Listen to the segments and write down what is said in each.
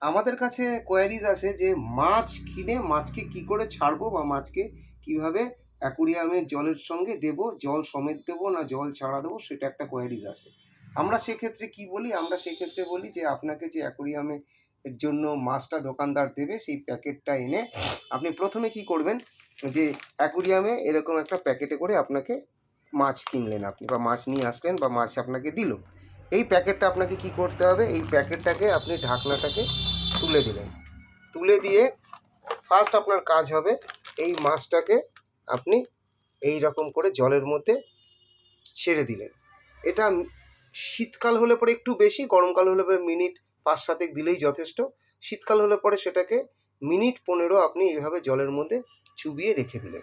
আমাদের কাছে কোয়ারিজ আছে যে মাছ কিনে মাছকে কি করে ছাড়বো বা মাছকে কিভাবে অ্যাকুরিয়ামের জলের সঙ্গে দেবো, জল সমেত দেবো না জল ছাড়া দেবো, সেটা একটা কোয়ারিজ আছে। আমরা সেক্ষেত্রে কি বলি, আমরা সেক্ষেত্রে বলি যে আপনাকে যে অ্যাকুরিয়ামে এর জন্য মাছটা দোকানদার দেবে সেই প্যাকেটটা এনে আপনি প্রথমে কি করবেন, যে অ্যাকুরিয়ামে এরকম একটা প্যাকেটে করে আপনাকে মাছ কিনলেন আপনি, বা মাছ নিয়ে আসলেন বা মাছ আপনাকে দিল। এই প্যাকেটটা আপনাকে কি করতে হবে, এই প্যাকেটটাকে আপনি ঢাকনাটাকে তুলে দিলেন। তুলে দিয়ে ফার্স্ট আপনার কাজ হবে এই মাছটাকে আপনি এই রকম করে জলের মধ্যে ছেড়ে দিলেন। এটা শীতকাল হলে পরে একটু বেশি, গরমকাল হলে পরে মিনিট 5-7 দিলেই যথেষ্ট। শীতকাল হলে পরে সেটাকে মিনিট 15 আপনি এইভাবে জলের মধ্যে চুবিয়ে রেখে দিলেন।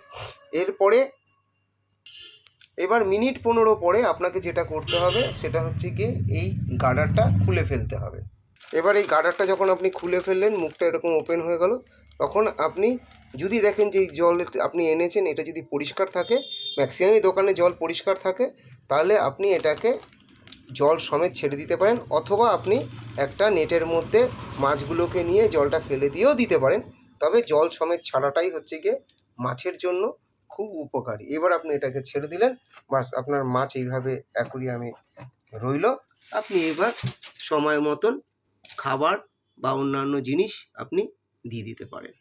এরপরে এবার মিনিট 15 পরে আপনাকে যেটা করতে হবে সেটা হচ্ছে গিয়ে এই গার্ডারটা খুলে ফেলতে হবে। এবার এই গার্ডারটা যখন আপনি খুলে ফেললেন, মুখটা এরকম ওপেন হয়ে গেল, তখন আপনি যদি দেখেন যে এই জল আপনি এনেছেন এটা যদি পরিষ্কার থাকে, ম্যাক্সিমামই দোকানে জল পরিষ্কার থাকে, তাহলে আপনি এটাকে জল সমেত ছেড়ে দিতে পারেন, অথবা আপনি একটা নেটের মধ্যে মাছগুলোকে নিয়ে জলটা ফেলে দিয়েও দিতে পারেন। তবে জল সমেত ছাড়াটাই হচ্ছে গিয়ে মাছের জন্য খুব উপকারী। এবার আপনি এটাকে ছেড়ে দিলেন, বাস আপনার মাছ এইভাবে অ্যাকুরিয়ামে রইল। আপনি এবার সময় মতন খাবার বা অন্যান্য জিনিস আপনি দিয়ে দিতে পারেন।